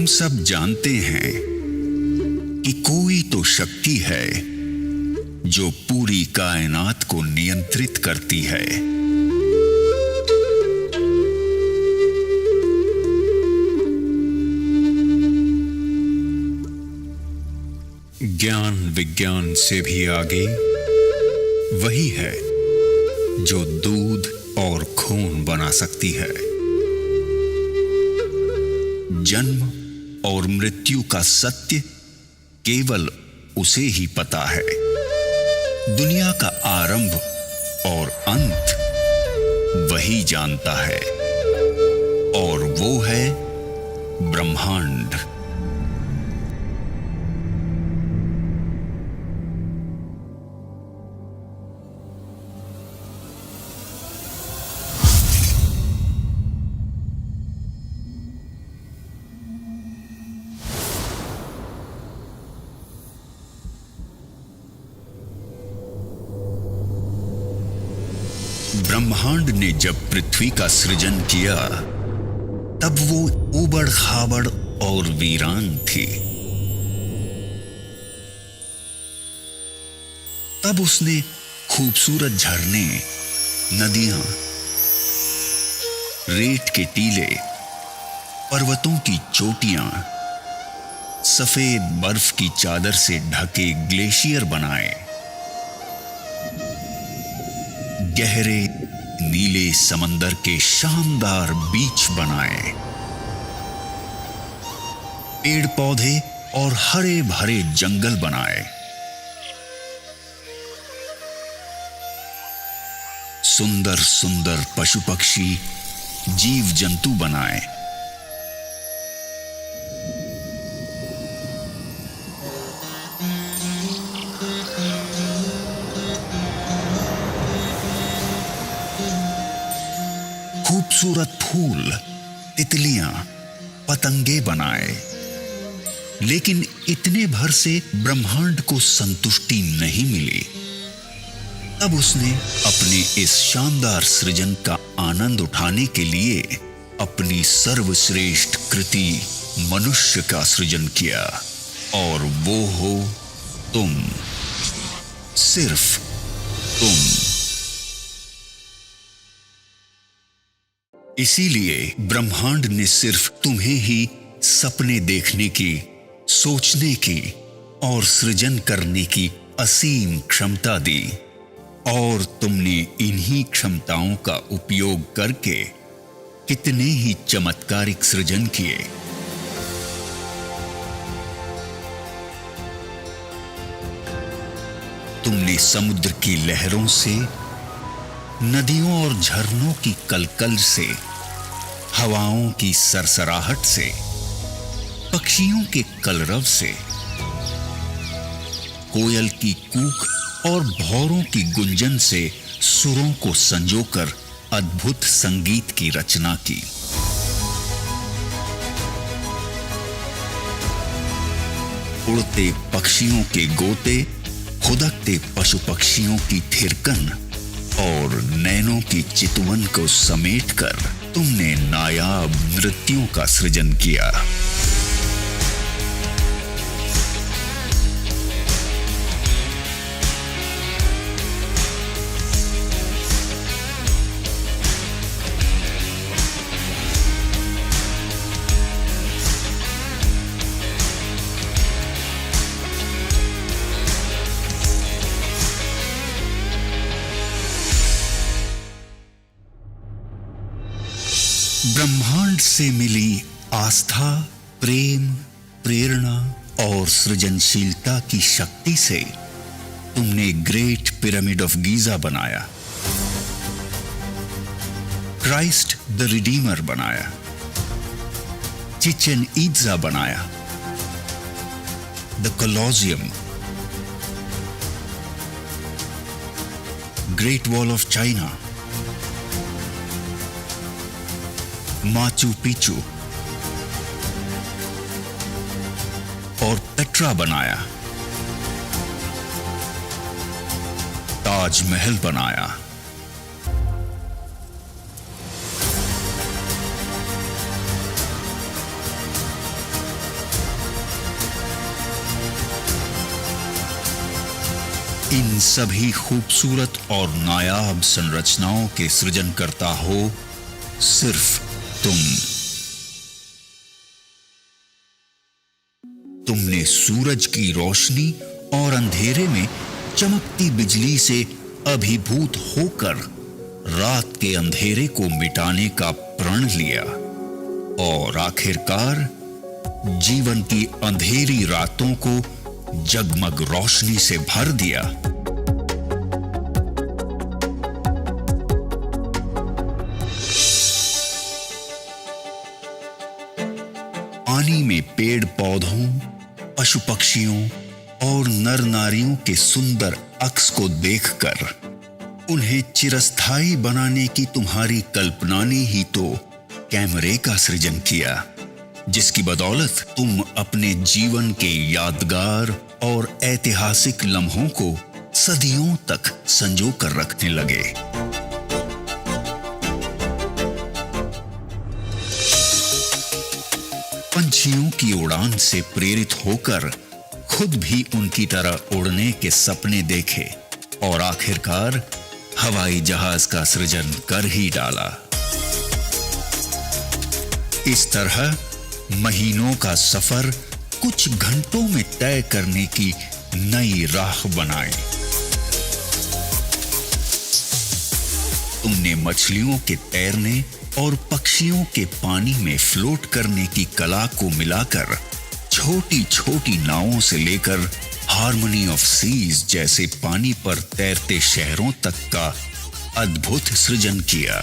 हम सब जानते हैं कि कोई तो शक्ति है जो पूरी कायनात को नियंत्रित करती है। ज्ञान विज्ञान से भी आगे वही है जो दूध और खून बना सकती है। जन्म और मृत्यु का सत्य केवल उसे ही पता है। दुनिया का आरंभ और अंत वही जानता है, और वो है ब्रह्मांड। ब्रह्मांड ने जब पृथ्वी का सृजन किया तब वो उबड़ खाबड़ और वीरान थी। तब उसने खूबसूरत झरने, नदियां, रेत के टीले, पर्वतों की चोटियां, सफेद बर्फ की चादर से ढके ग्लेशियर बनाए, गहरे नीले समंदर के शानदार बीच बनाए, पेड़ पौधे और हरे भरे जंगल बनाए, सुंदर सुंदर पशु पक्षी, जीव जंतु बनाए, खूबसूरत फूल, तितलियां, पतंगे बनाए। लेकिन इतने भर से ब्रह्मांड को संतुष्टि नहीं मिली। तब उसने अपने इस शानदार सृजन का आनंद उठाने के लिए अपनी सर्वश्रेष्ठ कृति मनुष्य का सृजन किया, और वो हो तुम, सिर्फ तुम। इसीलिए ब्रह्मांड ने सिर्फ तुम्हें ही सपने देखने की, सोचने की और सृजन करने की असीम क्षमता दी, और तुमने इन्हीं क्षमताओं का उपयोग करके कितने ही चमत्कारिक सृजन किए। तुमने समुद्र की लहरों से, नदियों और झरनों की कलकल से, हवाओं की सरसराहट से, पक्षियों के कलरव से, कोयल की कूक और भौरों की गुंजन से सुरों को संजोकर अद्भुत संगीत की रचना की। उड़ते पक्षियों के गोते, खुदकते पशु पक्षियों की थिरकन और नैनों की चितवन को समेटकर तुमने नायाब नृत्यों का सृजन किया। ब्रह्मांड से मिली आस्था, प्रेम, प्रेरणा और सृजनशीलता की शक्ति से तुमने ग्रेट पिरामिड ऑफ गीजा बनाया, क्राइस्ट द रिडीमर बनाया, चिचेन इत्जा बनाया, the Colosseum, great wall of China, Machu Picchu और पेट्रा बनाया, ताजमहल बनाया। इन सभी खूबसूरत और नायाब संरचनाओं के सृजन करता हो सिर्फ तुम। तुमने सूरज की रोशनी और अंधेरे में चमकती बिजली से अभिभूत होकर रात के अंधेरे को मिटाने का प्रण लिया और आखिरकार जीवन की अंधेरी रातों को जगमग रोशनी से भर दिया। पानी में पेड़ पौधों, पशु पक्षियों और नर नारियों के सुंदर अक्स को देखकर उन्हें चिरस्थायी बनाने की तुम्हारी कल्पना ने ही तो कैमरे का सृजन किया, जिसकी बदौलत तुम अपने जीवन के यादगार और ऐतिहासिक लम्हों को सदियों तक संजो कर रखने लगे। पंछियों की उड़ान से प्रेरित होकर खुद भी उनकी तरह उड़ने के सपने देखे और आखिरकार हवाई जहाज का सृजन कर ही डाला। इस तरह महीनों का सफर कुछ घंटों में तय करने की नई राह बनाई। तुमने मछलियों के तैरने और पक्षियों के पानी में फ्लोट करने की कला को मिलाकर छोटी छोटी नावों से लेकर हार्मनी ऑफ सीज जैसे पानी पर तैरते शहरों तक का अद्भुत सृजन किया।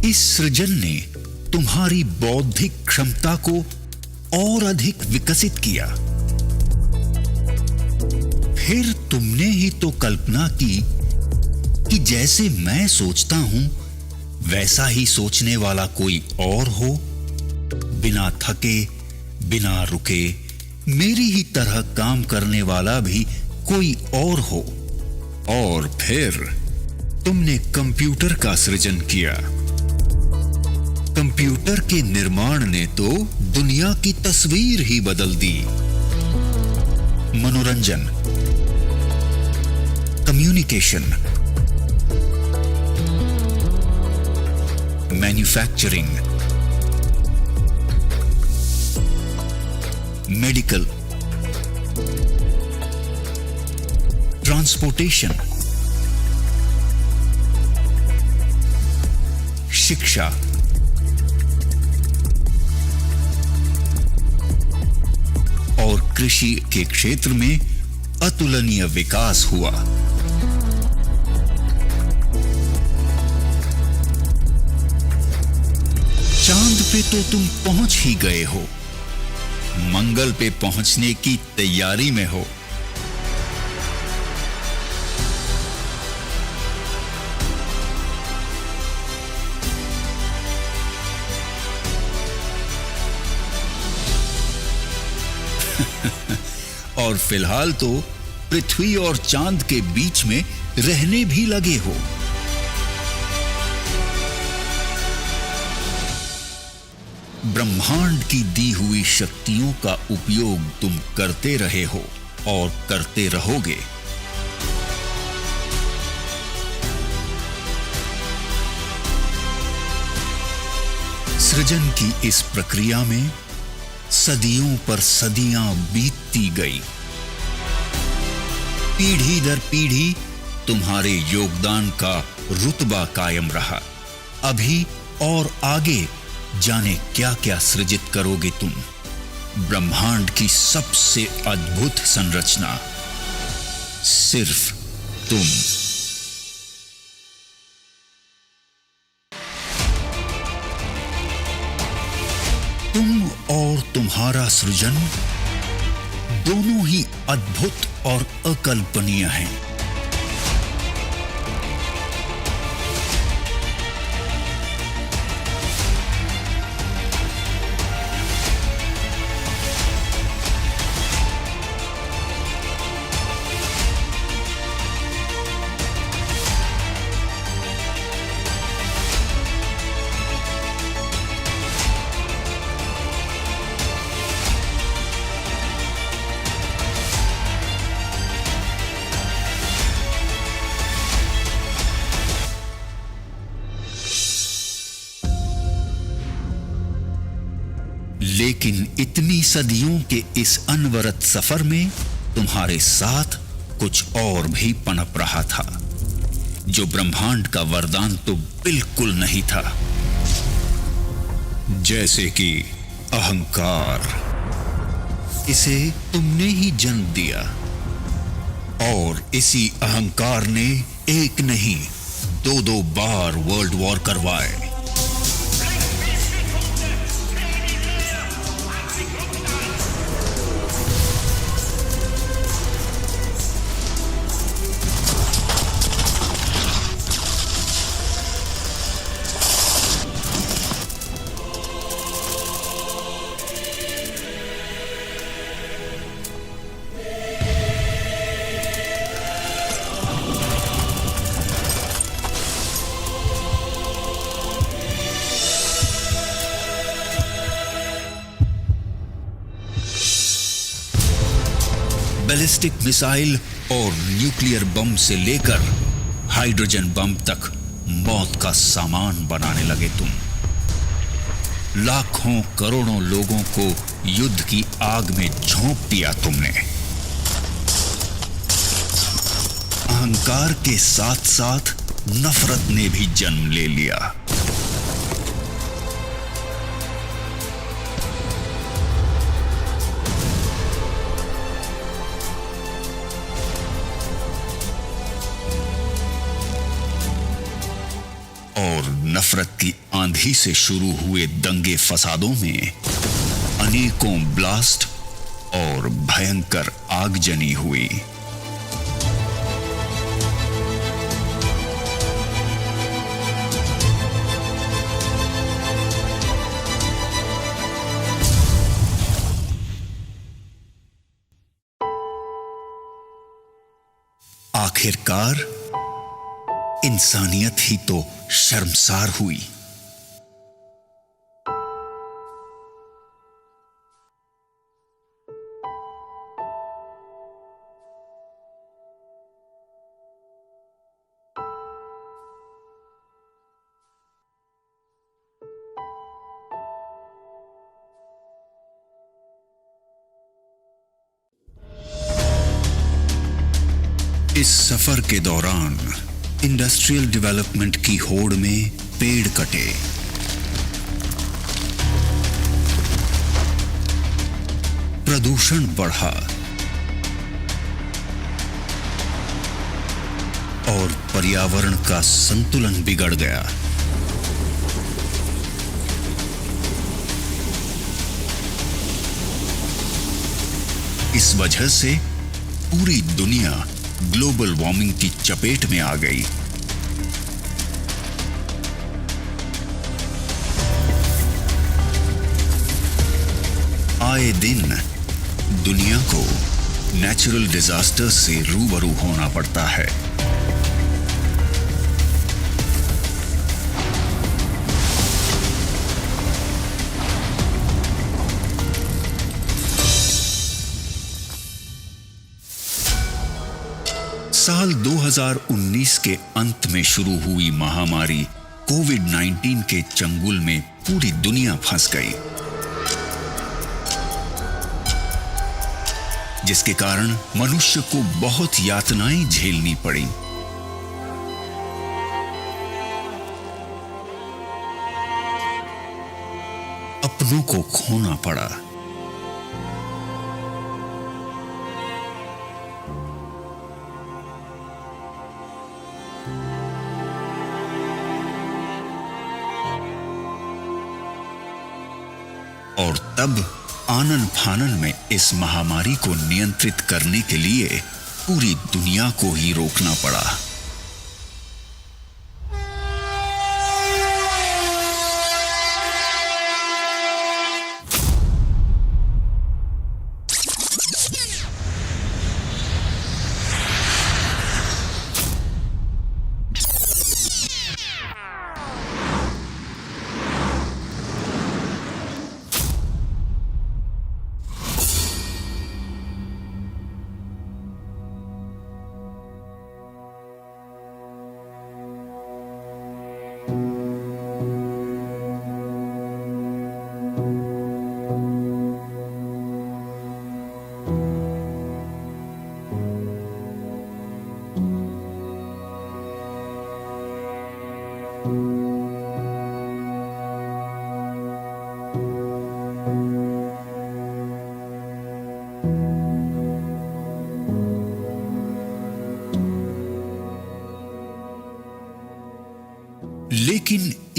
इस सृजन ने तुम्हारी बौद्धिक क्षमता को और अधिक विकसित किया। फिर तुमने ही तो कल्पना की कि जैसे मैं सोचता हूं वैसा ही सोचने वाला कोई और हो, बिना थके, बिना रुके, मेरी ही तरह काम करने वाला भी कोई और हो। और फिर तुमने कंप्यूटर का सृजन किया। कंप्यूटर के निर्माण ने तो दुनिया की तस्वीर ही बदल दी। मनोरंजन, कम्युनिकेशन, मैन्युफैक्चरिंग, मेडिकल, ट्रांसपोर्टेशन, शिक्षा, और कृषि के क्षेत्र में अतुलनीय विकास हुआ। चांद पे तो तुम पहुंच ही गए हो, मंगल पे पहुंचने की तैयारी में हो। और फिलहाल तो पृथ्वी और चांद के बीच में रहने भी लगे हो। ब्रह्मांड की दी हुई शक्तियों का उपयोग तुम करते रहे हो और करते रहोगे। सृजन की इस प्रक्रिया में सदियों पर सदियां बीतती गई। पीढ़ी दर पीढ़ी तुम्हारे योगदान का रुतबा कायम रहा। अभी और आगे जाने क्या क्या सृजित करोगे तुम। ब्रह्मांड की सबसे अद्भुत संरचना सिर्फ तुम। तुम और तुम्हारा सृजन दोनों ही अद्भुत और अकल्पनीय हैं। लेकिन इतनी सदियों के इस अनवरत सफर में तुम्हारे साथ कुछ और भी पनप रहा था, जो ब्रह्मांड का वरदान तो बिल्कुल नहीं था। जैसे कि अहंकार। इसे तुमने ही जन्म दिया और इसी अहंकार ने एक नहीं 2-2 बार वर्ल्ड वॉर करवाए। बैलिस्टिक मिसाइल और न्यूक्लियर बम से लेकर हाइड्रोजन बम तक मौत का सामान बनाने लगे तुम। लाखों करोड़ों लोगों को युद्ध की आग में झोंक दिया तुमने। अहंकार के साथ साथ नफरत ने भी जन्म ले लिया। और नफरत की आंधी से शुरू हुए दंगे फसादों में अनेकों ब्लास्ट और भयंकर आगजनी हुई। आखिरकार इंसानियत ही तो शर्मसार हुई। इस सफर के दौरान इंडस्ट्रियल डेवलपमेंट की होड़ में पेड़ कटे, प्रदूषण बढ़ा और पर्यावरण का संतुलन बिगड़ गया। इस वजह से पूरी दुनिया ग्लोबल वार्मिंग की चपेट में आ गई। आए दिन दुनिया को नेचुरल डिजास्टर से रूबरू होना पड़ता है। साल 2019 के अंत में शुरू हुई महामारी कोविड-19 के चंगुल में पूरी दुनिया फंस गई, जिसके कारण मनुष्य को बहुत यातनाएं झेलनी पड़ी। अपनों को खोना पड़ा। और तब आनन फानन में इस महामारी को नियंत्रित करने के लिए पूरी दुनिया को ही रोकना पड़ा।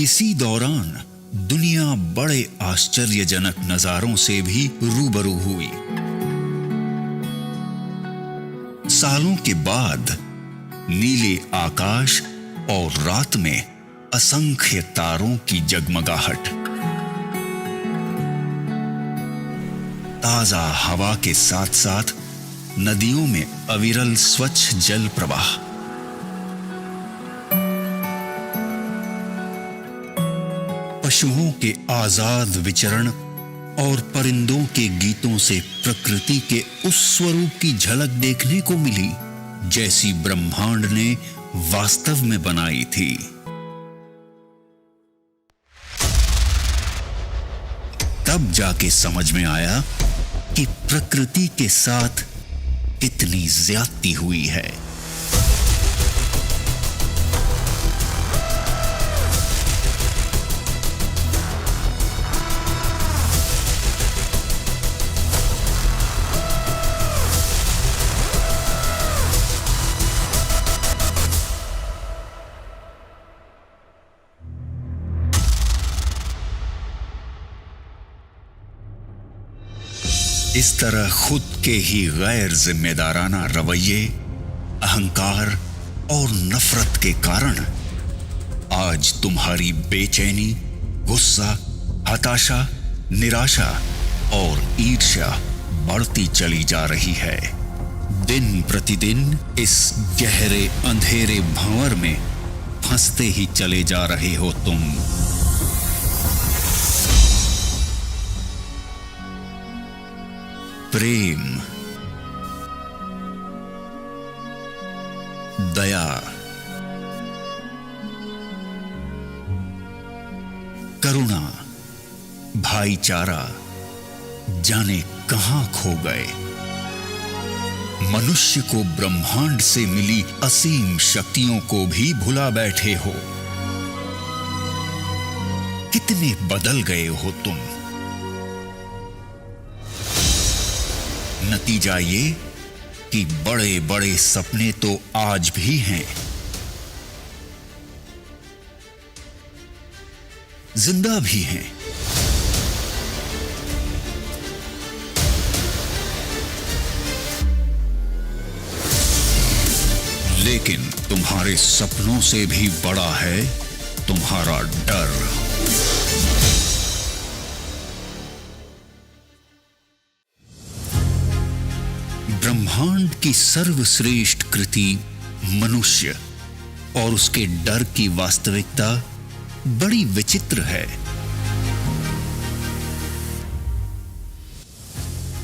इसी दौरान दुनिया बड़े आश्चर्यजनक नजारों से भी रूबरू हुई। सालों के बाद नीले आकाश और रात में असंख्य तारों की जगमगाहट, ताजा हवा के साथ साथ नदियों में अविरल स्वच्छ जल प्रवाह, पशुओं के आजाद विचरण और परिंदों के गीतों से प्रकृति के उस स्वरूप की झलक देखने को मिली जैसी ब्रह्मांड ने वास्तव में बनाई थी। तब जाके समझ में आया कि प्रकृति के साथ कितनी ज्यादती हुई है। इस तरह खुद के ही गैर जिम्मेदाराना रवैये, अहंकार और नफरत के कारण आज तुम्हारी बेचैनी, गुस्सा, हताशा, निराशा और ईर्ष्या बढ़ती चली जा रही है। दिन प्रतिदिन इस गहरे अंधेरे भंवर में फंसते ही चले जा रहे हो तुम। प्रेम, दया, करुणा, भाईचारा जाने कहां खो गए। मनुष्य को ब्रह्मांड से मिली असीम शक्तियों को भी भुला बैठे हो। कितने बदल गए हो तुम। नतीजा ये कि बड़े बड़े सपने तो आज भी हैं, जिंदा भी हैं, लेकिन तुम्हारे सपनों से भी बड़ा है तुम्हारा डर। ब्रह्मांड की सर्वश्रेष्ठ कृति मनुष्य और उसके डर की वास्तविकता बड़ी विचित्र है।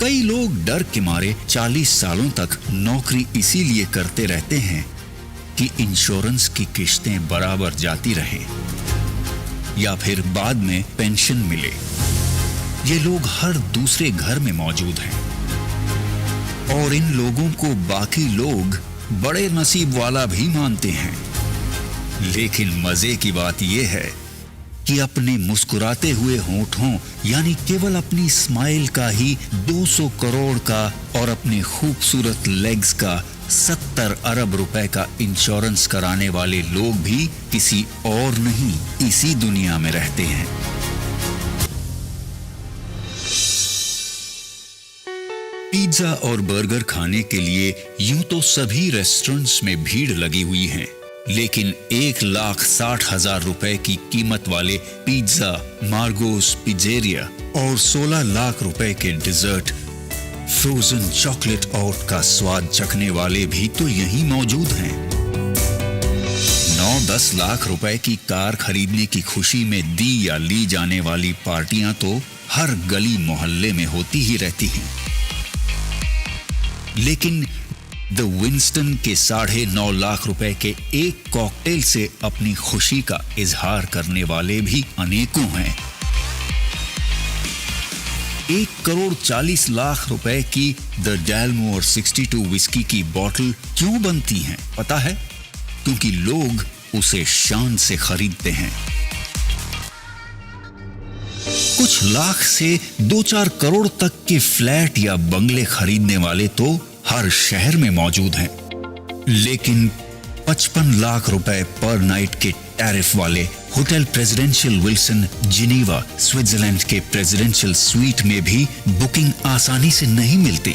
कई लोग डर के मारे 40 सालों तक नौकरी इसीलिए करते रहते हैं कि इंश्योरेंस की किश्तें बराबर जाती रहे या फिर बाद में पेंशन मिले। ये लोग हर दूसरे घर में मौजूद हैं और इन लोगों को बाकी लोग बड़े नसीब वाला भी मानते हैं। लेकिन मजे की बात यह है कि अपने मुस्कुराते हुए होठों यानी केवल अपनी स्माइल का ही 200 करोड़ का और अपने खूबसूरत लेग्स का 70 अरब रुपए का इंश्योरेंस कराने वाले लोग भी किसी और नहीं इसी दुनिया में रहते हैं। पिज्जा और बर्गर खाने के लिए यूं तो सभी रेस्टोरेंट्स में भीड़ लगी हुई है, लेकिन 1,60,000 रुपए की कीमत वाले पिज्जा, मार्गोस पिज़्ज़ेरिया और 16 लाख रुपए के डिजर्ट फ्रोजन चॉकलेट आउट का स्वाद चखने वाले भी तो यहीं मौजूद हैं। 9-10 लाख रुपए की कार खरीदने की खुशी में दी या ली जाने वाली पार्टियां तो हर गली मोहल्ले में होती ही रहती हैं। लेकिन द विंस्टन के 9.5 लाख रुपए के एक कॉकटेल से अपनी खुशी का इजहार करने वाले भी अनेकों हैं। 1,40,00,000 रुपए की द डैलमोर 62 विस्की की बोतल क्यों बनती हैं पता है? क्योंकि लोग उसे शान से खरीदते हैं। कुछ लाख से 2-4 करोड़ तक के फ्लैट या बंगले खरीदने वाले तो हर शहर में मौजूद हैं, लेकिन 55 लाख रुपए पर नाइट के टैरिफ वाले hotel presidential Wilson Geneva Switzerland के प्रेसिडेंशियल स्वीट में भी बुकिंग आसानी से नहीं मिलती,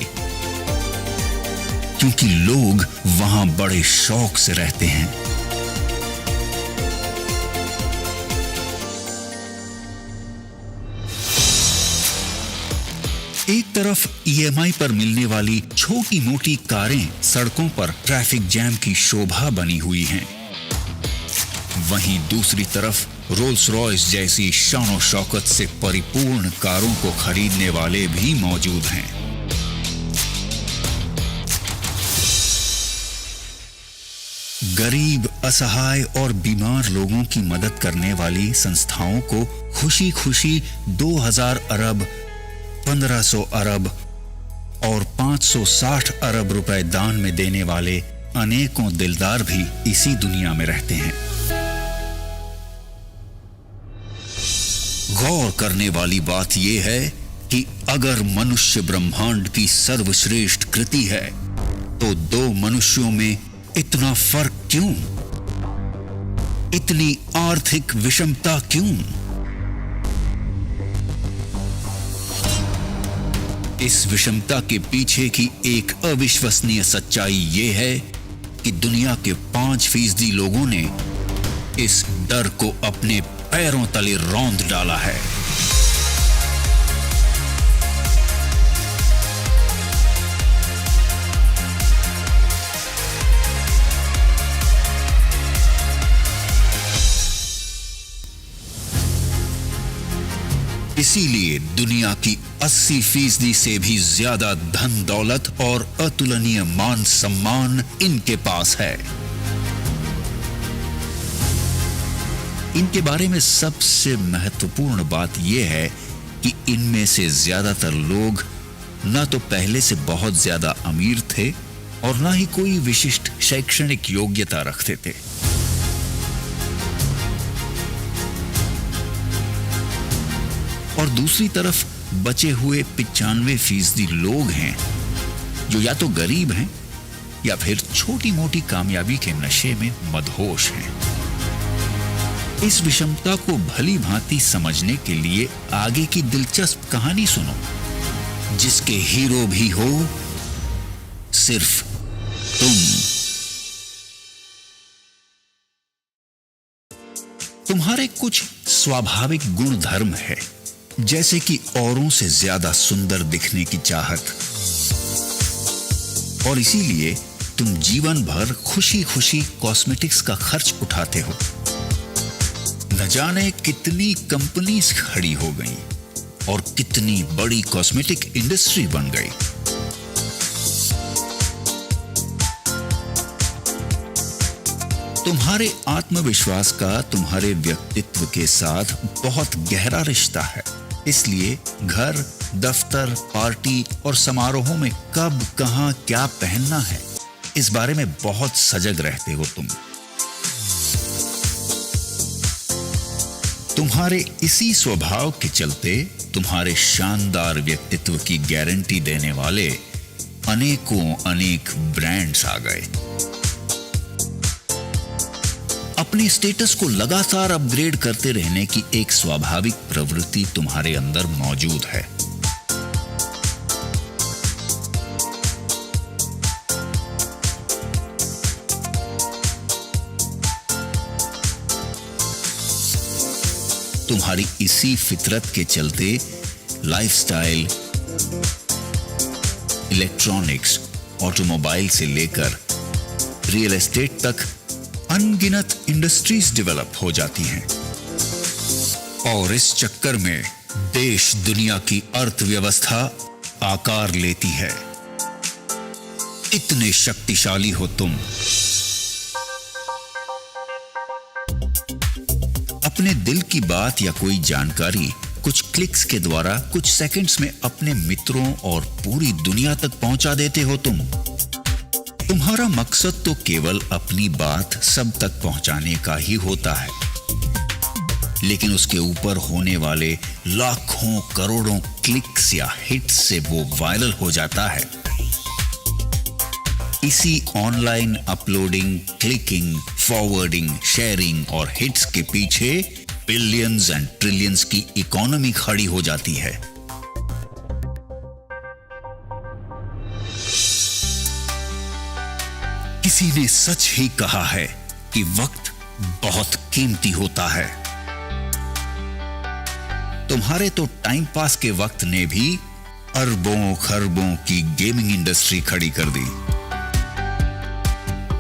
क्योंकि लोग वहां बड़े शौक से रहते हैं। एक तरफ ईएमआई पर मिलने वाली छोटी मोटी कारें सड़कों पर ट्रैफिक जैम की शोभा बनी हुई हैं, वहीं दूसरी तरफ रोल्स रॉयस जैसी शान शौकत से परिपूर्ण कारों को खरीदने वाले भी मौजूद हैं। गरीब, असहाय और बीमार लोगों की मदद करने वाली संस्थाओं को खुशी खुशी 2000 अरब, 1500 अरब और 560 अरब रुपए दान में देने वाले अनेकों दिलदार भी इसी दुनिया में रहते हैं। गौर करने वाली बात यह है कि अगर मनुष्य ब्रह्मांड की सर्वश्रेष्ठ कृति है, तो दो मनुष्यों में इतना फर्क क्यों? इतनी आर्थिक विषमता क्यों? इस विषमता के पीछे की एक अविश्वसनीय सच्चाई ये है कि दुनिया के 5% लोगों ने इस डर को अपने पैरों तले रौंद डाला है। इसीलिए दुनिया की 80% से भी ज्यादा धन दौलत और अतुलनीय मान सम्मान इनके पास है। इनके बारे में सबसे महत्वपूर्ण बात यह है कि इनमें से ज्यादातर लोग ना तो पहले से बहुत ज्यादा अमीर थे और ना ही कोई विशिष्ट शैक्षणिक योग्यता रखते थे। और दूसरी तरफ बचे हुए 95% लोग हैं जो या तो गरीब हैं या फिर छोटी मोटी कामयाबी के नशे में मदहोश हैं। इस विषमता को भली भांति समझने के लिए आगे की दिलचस्प कहानी सुनो, जिसके हीरो भी हो सिर्फ तुम। तुम्हारे कुछ स्वाभाविक गुण धर्म है, जैसे कि औरों से ज्यादा सुंदर दिखने की चाहत, और इसीलिए तुम जीवन भर खुशी खुशी कॉस्मेटिक्स का खर्च उठाते हो। न जाने कितनी कंपनीज खड़ी हो गई और कितनी बड़ी कॉस्मेटिक इंडस्ट्री बन गई। तुम्हारे आत्मविश्वास का तुम्हारे व्यक्तित्व के साथ बहुत गहरा रिश्ता है, इसलिए घर, दफ्तर, पार्टी और समारोहों में कब, कहां, क्या पहनना है, इस बारे में बहुत सजग रहते हो तुम। तुम्हारे इसी स्वभाव के चलते तुम्हारे शानदार व्यक्तित्व की गारंटी देने वाले अनेक ब्रांड्स आ गए। अपने स्टेटस को लगातार अपग्रेड करते रहने की एक स्वाभाविक प्रवृत्ति तुम्हारे अंदर मौजूद है। तुम्हारी इसी फितरत के चलते लाइफस्टाइल, इलेक्ट्रॉनिक्स, ऑटोमोबाइल से लेकर रियल एस्टेट तक अनगिनत इंडस्ट्रीज डेवलप हो जाती हैं, और इस चक्कर में देश दुनिया की अर्थव्यवस्था आकार लेती है। इतने शक्तिशाली हो तुम। अपने दिल की बात या कोई जानकारी कुछ क्लिक्स के द्वारा कुछ सेकंड्स में अपने मित्रों और पूरी दुनिया तक पहुंचा देते हो तुम। तुम्हारा मकसद तो केवल अपनी बात सब तक पहुंचाने का ही होता है, लेकिन उसके ऊपर होने वाले लाखों करोड़ों क्लिक्स या हिट्स से वो वायरल हो जाता है। इसी online uploading, clicking, forwarding, sharing और हिट्स के पीछे बिलियंस एंड ट्रिलियंस की इकोनॉमी खड़ी हो जाती है। किसी ने सच ही कहा है कि वक्त बहुत कीमती होता है। तुम्हारे तो टाइम पास के वक्त ने भी अरबों खरबों की गेमिंग इंडस्ट्री खड़ी कर दी।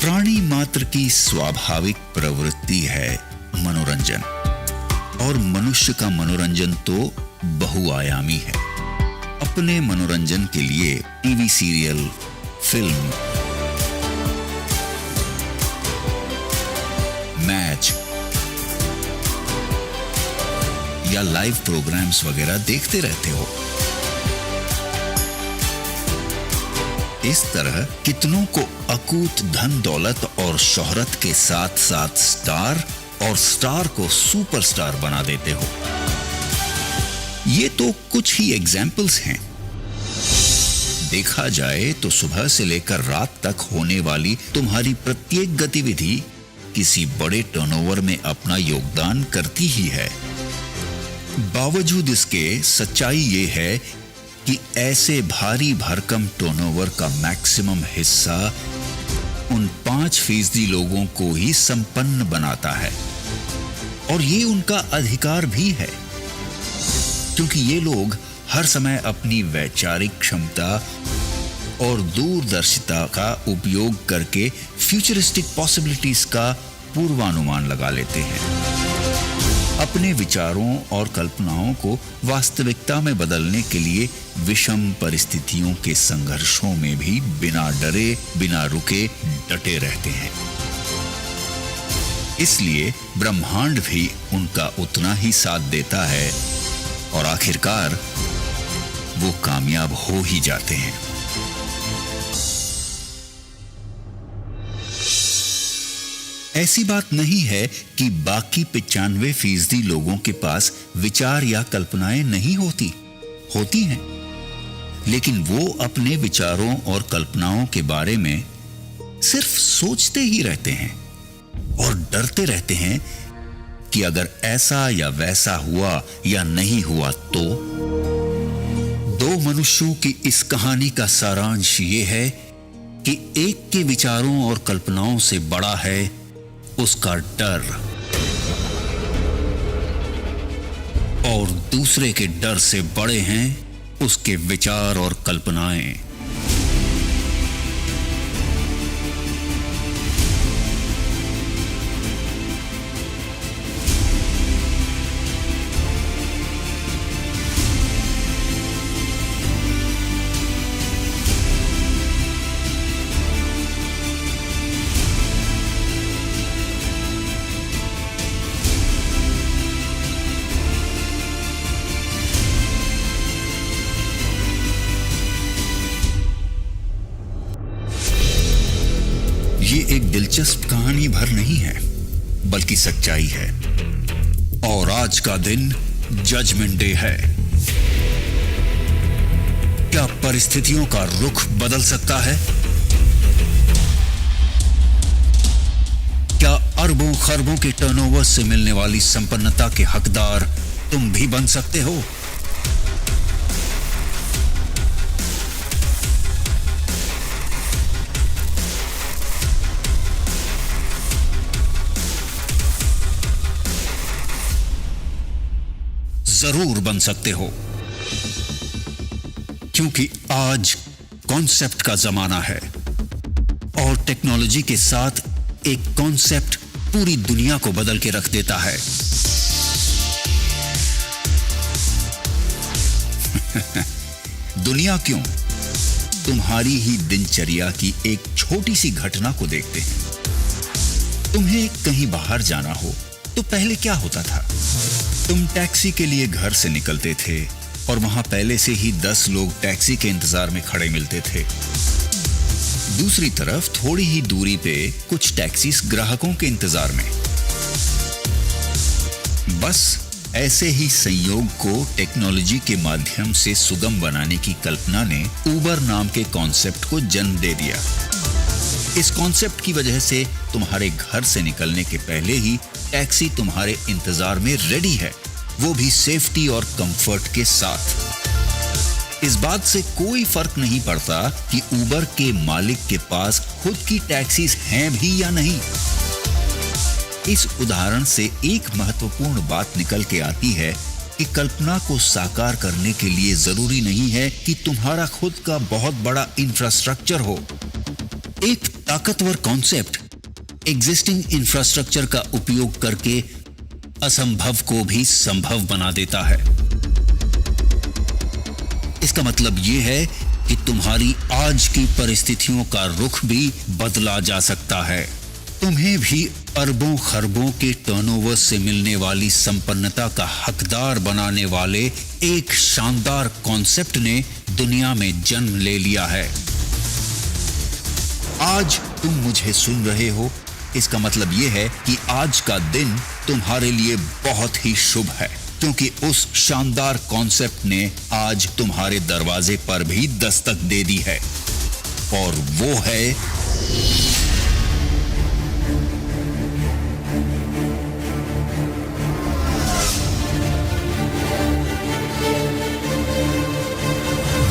प्राणी मात्र की स्वाभाविक प्रवृत्ति है मनोरंजन, और मनुष्य का मनोरंजन तो बहुआयामी है। अपने मनोरंजन के लिए टीवी सीरियल, फिल्म, मैच या लाइव प्रोग्राम्स वगैरह देखते रहते हो। इस तरह कितनों को अकूत धन दौलत और शोहरत के साथ साथ स्टार और स्टार को सुपरस्टार बना देते हो। ये तो कुछ ही एग्जाम्पल्स हैं। देखा जाए तो सुबह से लेकर रात तक होने वाली तुम्हारी प्रत्येक गतिविधि किसी बड़े टर्नओवर में अपना योगदान करती ही है। बावजूद इसके सच्चाई ये है कि ऐसे भारी भरकम टर्नओवर का मैक्सिमम हिस्सा उन 5% लोगों को ही संपन्न बनाता है, और ये उनका अधिकार भी है, क्योंकि ये लोग हर समय अपनी वैचारिक क्षमता और दूरदर्शिता का उपयोग करके फ्यूचरिस्टिक पॉसिबिलिटीज का पूर्वानुमान लगा लेते हैं। अपने विचारों और कल्पनाओं को वास्तविकता में बदलने के लिए विषम परिस्थितियों के संघर्षों में भी बिना डरे बिना रुके डटे रहते हैं। इसलिए ब्रह्मांड भी उनका उतना ही साथ देता है, और आखिरकार वो कामयाब हो ही जाते हैं। ऐसी बात नहीं है कि बाकी 95% लोगों के पास विचार या कल्पनाएं नहीं होती हैं, लेकिन वो अपने विचारों और कल्पनाओं के बारे में सिर्फ सोचते ही रहते हैं और डरते रहते हैं कि अगर ऐसा या वैसा हुआ या नहीं हुआ तो। दो मनुष्यों की इस कहानी का सारांश ये है कि एक के विचारों और कल्पनाओं से बड़ा है उसका डर, और दूसरे के डर से बड़े हैं उसके विचार और कल्पनाएं। ये एक दिलचस्प कहानी भर नहीं है, बल्कि सच्चाई है। और आज का दिन जजमेंट डे है। क्या परिस्थितियों का रुख बदल सकता है? क्या अरबों खरबों के टर्नओवर से मिलने वाली संपन्नता के हकदार तुम भी बन सकते हो? जरूर बन सकते हो, क्योंकि आज कॉन्सेप्ट का जमाना है, और टेक्नोलॉजी के साथ एक कॉन्सेप्ट पूरी दुनिया को बदल के रख देता है। दुनिया क्यों, तुम्हारी ही दिनचर्या की एक छोटी सी घटना को देखते हैं। तुम्हें कहीं बाहर जाना हो तो पहले क्या होता था? तुम टैक्सी के लिए घर से निकलते थे और वहां पहले से ही 10 लोग टैक्सी के इंतजार में खड़े मिलते थे। दूसरी तरफ थोड़ी ही दूरी पे कुछ टैक्सीज ग्राहकों के इंतजार में। बस ऐसे ही संयोग को टेक्नोलॉजी के माध्यम से सुगम बनाने की कल्पना ने उबर नाम के कॉन्सेप्ट को जन्म दे दिया। इस कॉन्सेप्ट की वजह से तुम्हारे घर से निकलने के पहले ही टैक्सी तुम्हारे इंतजार में रेडी है, वो भी सेफ्टी और कंफर्ट के साथ। इस बात से कोई फर्क नहीं पड़ता कि उबर के मालिक के पास खुद की टैक्सीज हैं भी या नहीं। इस उदाहरण से एक महत्वपूर्ण बात निकल के आती है कि कल्पना को साकार करने के लिए जरूरी नहीं है कि तुम्हारा खुद का बहुत बड़ा इंफ्रास्ट्रक्चर हो। एक ताकतवर कॉन्सेप्ट एग्जिस्टिंग इंफ्रास्ट्रक्चर का उपयोग करके असंभव को भी संभव बना देता है। इसका मतलब यह है कि तुम्हारी आज की परिस्थितियों का रुख भी बदला जा सकता है। तुम्हें भी अरबों खरबों के टर्नओवर से मिलने वाली संपन्नता का हकदार बनाने वाले एक शानदार कॉन्सेप्ट ने दुनिया में जन्म ले लिया है। आज तुम मुझे सुन रहे हो, इसका मतलब यह है कि आज का दिन तुम्हारे लिए बहुत ही शुभ है, क्योंकि उस शानदार कॉन्सेप्ट ने आज तुम्हारे दरवाजे पर भी दस्तक दे दी है, और वो है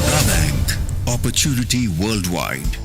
दा बैंक, अपॉर्चुनिटी वर्ल्डवाइड।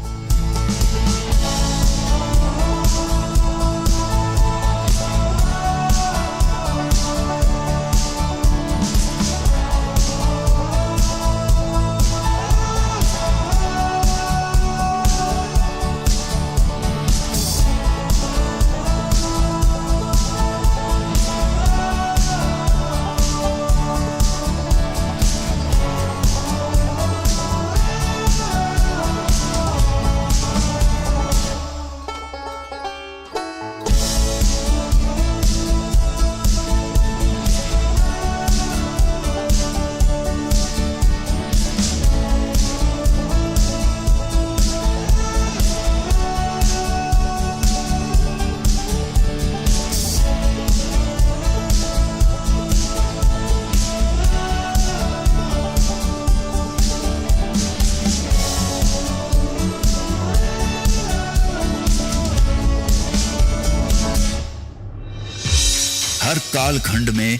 हर कालखंड में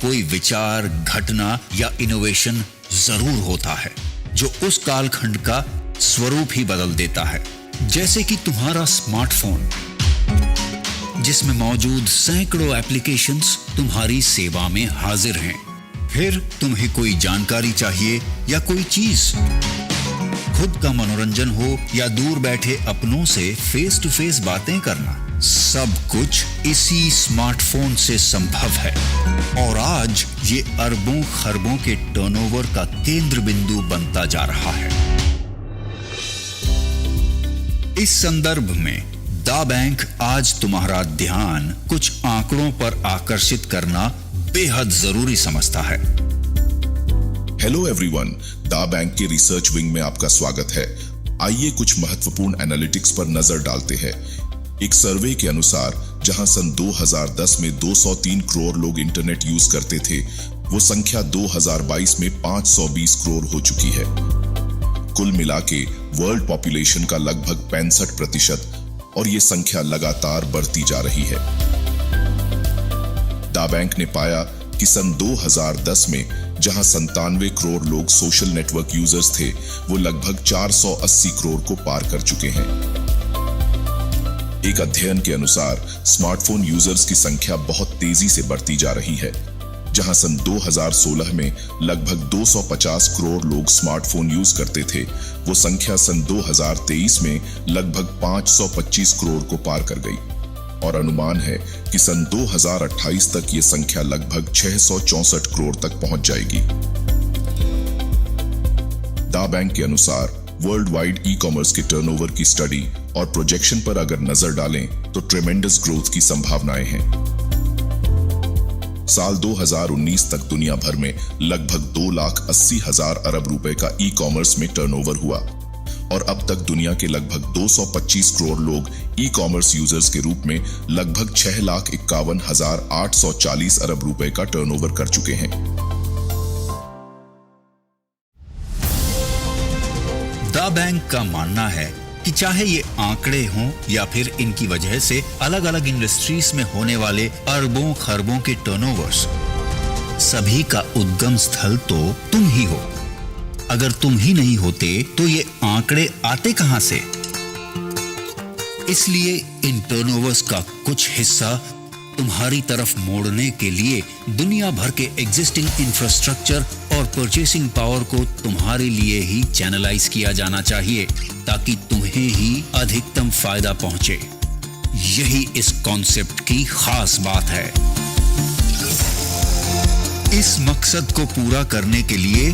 कोई विचार, घटना या इनोवेशन जरूर होता है जो उस कालखंड का स्वरूप ही बदल देता है। जैसे कि तुम्हारा स्मार्टफोन, जिसमें मौजूद सैकड़ों एप्लीकेशंस तुम्हारी सेवा में हाजिर हैं। फिर तुम्हें कोई जानकारी चाहिए या कोई चीज, खुद का मनोरंजन हो या दूर बैठे अपनों से फेस टू फेस बातें करना, सब कुछ इसी स्मार्टफोन से संभव है। और आज ये अरबों खरबों के टर्नओवर का केंद्र बिंदु बनता जा रहा है। इस संदर्भ में दा बैंक आज तुम्हारा ध्यान कुछ आंकड़ों पर आकर्षित करना बेहद जरूरी समझता है। हेलो एवरीवन, दा बैंक के रिसर्च विंग में आपका स्वागत है। आइए कुछ महत्वपूर्ण एनालिटिक्स पर नजर डालते हैं। एक सर्वे के अनुसार जहां सन 2010 में 203 करोड़ लोग इंटरनेट यूज करते थे, वो संख्या 2022 में 520 करोड़ हो चुकी है। कुल मिलाके वर्ल्ड पॉपुलेशन का लगभग 65%, और ये संख्या लगातार बढ़ती जा रही है। दा बैंक ने पाया कि सन 2010 में जहां 97 करोड़ लोग सोशल नेटवर्क यूजर्स थे, वो लगभग 480 करोड़ को पार कर चुके हैं। एक अध्ययन के अनुसार स्मार्टफोन यूजर्स की संख्या बहुत तेजी से बढ़ती जा रही है। जहां सन 2016 में लगभग 250 करोड़ लोग स्मार्टफोन यूज करते थे, वो संख्या सन 2023 में लगभग 525 करोड़ को पार कर गई, और अनुमान है कि सन 2028 तक ये संख्या लगभग 664 करोड़ तक पहुंच जाएगी। दा बैंक के अनुसार वर्ल्ड वाइड ई कॉमर्स के टर्नओवर की स्टडी और प्रोजेक्शन पर अगर नजर डालें तो ट्रेमेंडस ग्रोथ की संभावनाएं हैं। साल 2019 तक दुनिया भर में लगभग 2,80,000 अरब रुपए का ई कॉमर्स में टर्नओवर हुआ, और अब तक दुनिया के लगभग 225 करोड़ लोग ई कॉमर्स यूजर्स के रूप में लगभग 6,51,840 अरब रुपए का टर्नओवर कर चुके हैं। दा बैंक का मानना है कि चाहे ये आंकड़े हों या फिर इनकी वजह से अलग अलग इंडस्ट्रीज में होने वाले अरबों खरबों के टर्नओवर्स, सभी का उद्गम स्थल तो तुम ही हो। अगर तुम ही नहीं होते तो ये आंकड़े आते कहां से? इसलिए इन टर्नओवर्स का कुछ हिस्सा तुम्हारी तरफ मोड़ने के लिए दुनिया भर के एग्जिस्टिंग इंफ्रास्ट्रक्चर और परचेसिंग पावर को तुम्हारे लिए ही चैनलाइज किया जाना चाहिए, ताकि तुम्हें ही अधिकतम फायदा पहुंचे। यही इस कॉन्सेप्ट की खास बात है। इस मकसद को पूरा करने के लिए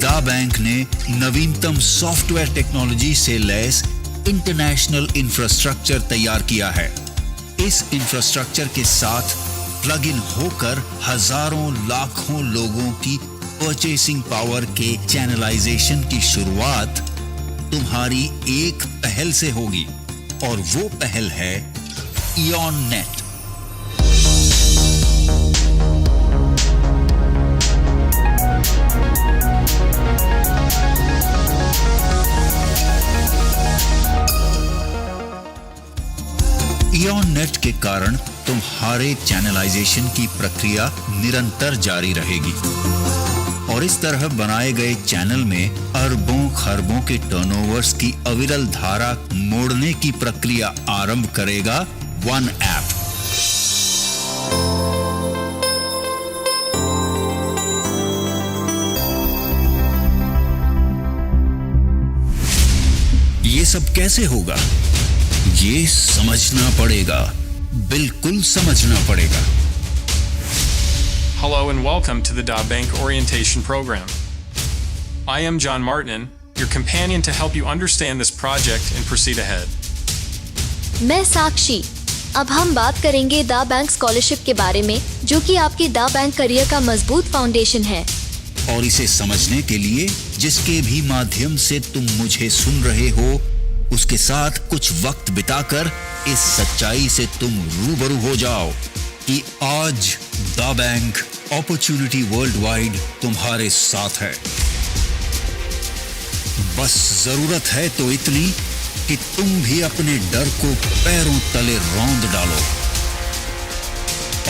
दा बैंक ने नवीनतम सॉफ्टवेयर टेक्नोलॉजी से लैस इंटरनेशनल इंफ्रास्ट्रक्चर तैयार किया है। इस इंफ्रास्ट्रक्चर के साथ प्लग इन होकर हजारों लाखों लोगों की परचेसिंग पावर के चैनलाइजेशन की शुरुआत तुम्हारी एक पहल से होगी, और वो पहल है इयॉन नेट। इयॉन नेट के कारण तुम्हारे चैनलाइजेशन की प्रक्रिया निरंतर जारी रहेगी, और इस तरह बनाए गए चैनल में अरबों खरबों के टर्नओवर्स की अविरल धारा मोड़ने की प्रक्रिया आरंभ करेगा वन ऐप। ये सब कैसे होगा? ये समझना पड़ेगा, बिल्कुल समझना पड़ेगा। Hello and welcome to the Da Bank Orientation Program. I am John Martin, your companion to help you understand this project and proceed ahead. मैं साक्षी। अब हम बात करेंगे दा बैंक स्कॉलरशिप के बारे में, जो कि आपके दा बैंक करियर का मजबूत फाउंडेशन है। और इसे समझने के लिए जिसके भी माध्यम से तुम मुझे सुन रहे हो, उसके साथ कुछ वक्त बिताकर इस सच्चाई से तुम रूबरू हो जाओ कि आज दा बैंक अपॉर्चुनिटी वर्ल्ड वाइड तुम्हारे साथ है। बस जरूरत है तो इतनी कि तुम भी अपने डर को पैरों तले रौंद डालो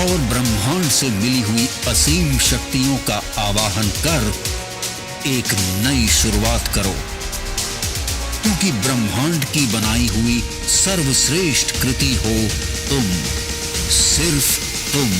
और ब्रह्मांड से मिली हुई असीम शक्तियों का आवाहन कर एक नई शुरुआत करो, क्योंकि ब्रह्मांड की बनाई हुई सर्वश्रेष्ठ कृति हो तुम, सिर्फ तुम।